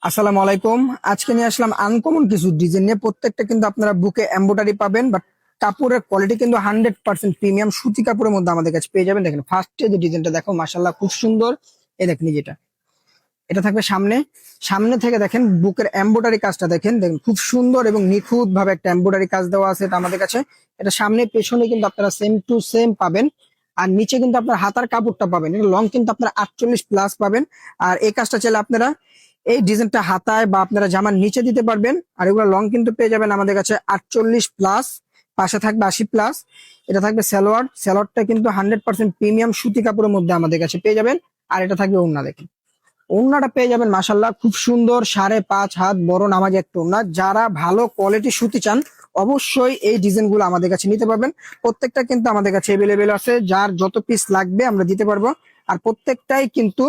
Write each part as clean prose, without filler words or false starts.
আসসালামু আলাইকুম। আজকে নিয়ে আসলাম আনকমন কিছু ডিজাইন নিয়ে। প্রত্যেকটা কিন্তু আপনারা বুকে এমব্রয়ডারি পাবেন, বাট কাপড়ের কোয়ালিটি কিন্তু 100% প্রিমিয়াম সুতি কাপড়ের মধ্যে আমাদের কাছে পেয়ে যাবেন। দেখেন ফার্স্টে যে ডিজাইনটা দেখো, মাশাআল্লাহ খুব সুন্দর। এই দেখেন যেটা এটা থাকবে সামনে, সামনে থেকে দেখেন বুকের এমব্রয়ডারি কাজটা দেখেন, দেখেন খুব সুন্দর এবং নিখুঁত ভাবে একটা এমব্রয়ডারি কাজ দেওয়া আছে এটা আমাদের কাছে। এটা সামনে পেছনে কিন্তু আপনারা সেম টু সেম পাবেন। আর নিচে কিন্তু আপনার হাতার কাপড়টা পাবেন, এটা লং কিন্তু আপনারা 48+ পাবেন। আর এই কাজটা চাইলে আপনারা এই ডিজাইনটা হাতায় বা আপনারা জামার নিচে দিতে পারবেন। আর এগুলো লং কিন্তু পেয়ে যাবেন আমাদের কাছে 48+, পাশে থাকবে 80+। এটা থাকবে সালোয়ার, সালোয়ারটা কিন্তু 100% প্রিমিয়াম সুতি কাপড়ের মধ্যে আমাদের কাছে পেয়ে যাবেন। আর এটা থাকবে ওড়না, দেখেন ওড়নাটা পেয়ে যাবেন মাশাল্লাহ খুব সুন্দর, 5.5 হাত বড় নামাজি একটা ওড়না। যারা ভালো কোয়ালিটি সুতি চান অবশ্যই এই ডিজাইন গুলো আমাদের কাছে নিতে পারবেন। প্রত্যেকটা কিন্তু আমাদের কাছে এভেলেবেল আছে, যার যত পিস লাগবে আমরা দিতে পারবো। আর প্রত্যেকটাই কিন্তু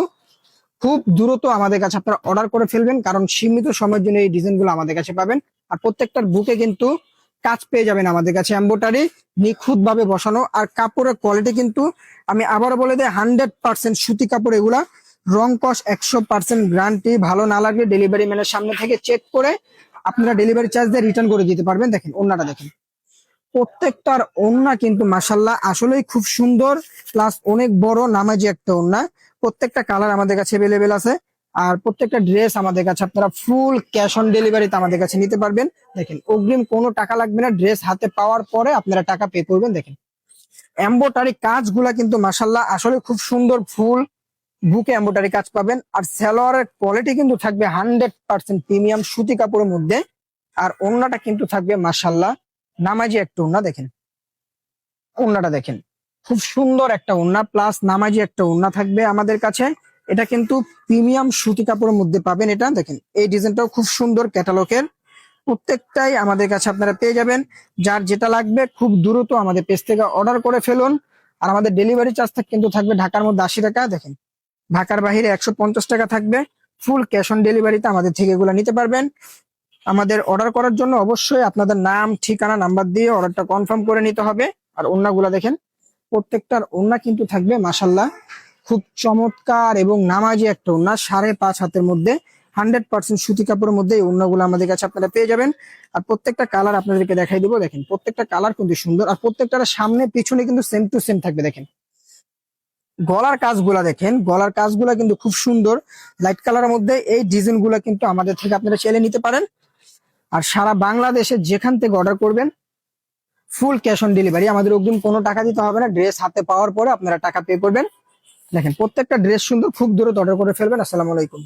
খুব দ্রুত আমাদের কাছে আপনারা অর্ডার করে ফেলবেন, কারণ সীমিত সময়ের জন্য এই ডিজাইন গুলো আমাদের কাছে পাবেন। আর প্রত্যেকটার বুকে কিন্তু কাজ পেয়ে যাবেন আমাদের কাছে এমব্রয়ডারি নিখুঁত ভাবে বসানো। আর কাপড়ের কোয়ালিটি কিন্তু আমি আবারও বলে দিই 100% সুতি কাপড় এগুলা। রং কস 100% গ্যারান্টি। ভালো না লাগলে ডেলিভারি ম্যানের সামনে থেকে চেক করে আপনারা ডেলিভারি চার্জ দিয়ে রিটার্ন করে দিতে পারবেন। দেখেন ওড়নাটা দেখেন, প্রত্যেকটার ওড়না কিন্তু মাশাল্লাহ আসলেই খুব সুন্দর, প্লাস অনেক বড় নামাজি একটা ওড়না। প্রত্যেকটা কালার আমাদের কাছে এভেলেবেল আছে। আর প্রত্যেকটা ড্রেস আমাদের কাছে আপনারা ফুল ক্যাশ অন ডেলিভারিতে আমাদের কাছে নিতে পারবেন। দেখেন অগ্রিম কোনো টাকা লাগবে না, ড্রেস হাতে পাওয়ার পরে আপনারা টাকা পে করবেন। দেখেন এমব্রয়ডারি কাজগুলা কিন্তু মাশাল্লাহ আসলে খুব সুন্দর, ফুল বুকে এমব্রয়ডারি কাজ পাবেন। আর সালোয়ারের কোয়ালিটি কিন্তু থাকবে 100% প্রিমিয়াম সুতি কাপড়ের মধ্যে। আর ওড়নাটা কিন্তু থাকবে মাশাল্লাহ নামাজি একটা ওড়না। দেখেন ওড়নাটা দেখেন, খুব সুন্দর একটা ওড়না প্লাস নামাজি একটা ওড়না থাকবে আমাদের কাছে। এটা কিন্তু প্রিমিয়াম সুতি কাপড়ের মধ্যে পাবেন। এটা দেখেন এই ডিজাইনটাও খুব সুন্দর ক্যাটালগের। প্রত্যেকটাই আমাদের কাছে আপনারা পেয়ে যাবেন। যার যেটা লাগবে খুব দ্রুত আমাদের পেজ থেকে অর্ডার করে ফেলুন। আর আমাদের ডেলিভারি চার্জ কিন্তু থাকবে ঢাকার মধ্যে 80 টাকা। দেখেন ঢাকার বাইরে 150 টাকা থাকবে। ফুল ক্যাশ অন ডেলিভারিতে আমাদের থেকে এগুলো নিতে পারবেন। আমাদের অর্ডার করার জন্য অবশ্যই আপনাদের নাম, ঠিকানা, নাম্বার দিয়ে অর্ডারটা কনফার্ম করে নিতে হবে। আর ওড়নাগুলা দেখেন, প্রত্যেকটার ওড়না কিন্তু থাকবে মাশাল্লাহ খুব চমৎকার এবং নামাজি একটা ওড়না। 5.5 হাতের মধ্যে 100% সুতি কাপড়ের মধ্যে এই ওড়নাগুলো আমাদের কাছে আপনারা পেয়ে যাবেন। আর প্রত্যেকটা কালার আপনাদেরকে দেখাই দিব। দেখেন প্রত্যেকটা কালার কিন্তু সুন্দর, আর প্রত্যেকটার সামনে পিছনে কিন্তু সেম টু সেম থাকবে। দেখেন গলার কাজগুলা দেখেন, গলার কাজগুলা কিন্তু খুব সুন্দর লাইট কালারের মধ্যে। এই ডিজাইন গুলা কিন্তু আমাদের থেকে আপনারা চাইলে নিতে পারেন। আর সারা বাংলাদেশে যেখান থেকে অর্ডার করবেন ফুল ক্যাশ অন ডেলিভারি, আমাদের অগ্রিম কোনো টাকা দিতে হবে না। ড্রেস হাতে পাওয়ার পরে আপনারা টাকা পে করবেন। দেখেন প্রত্যেকটা ড্রেস সুন্দর, খুব দ্রুত অর্ডার করে ফেলবেন। আসসালামু আলাইকুম।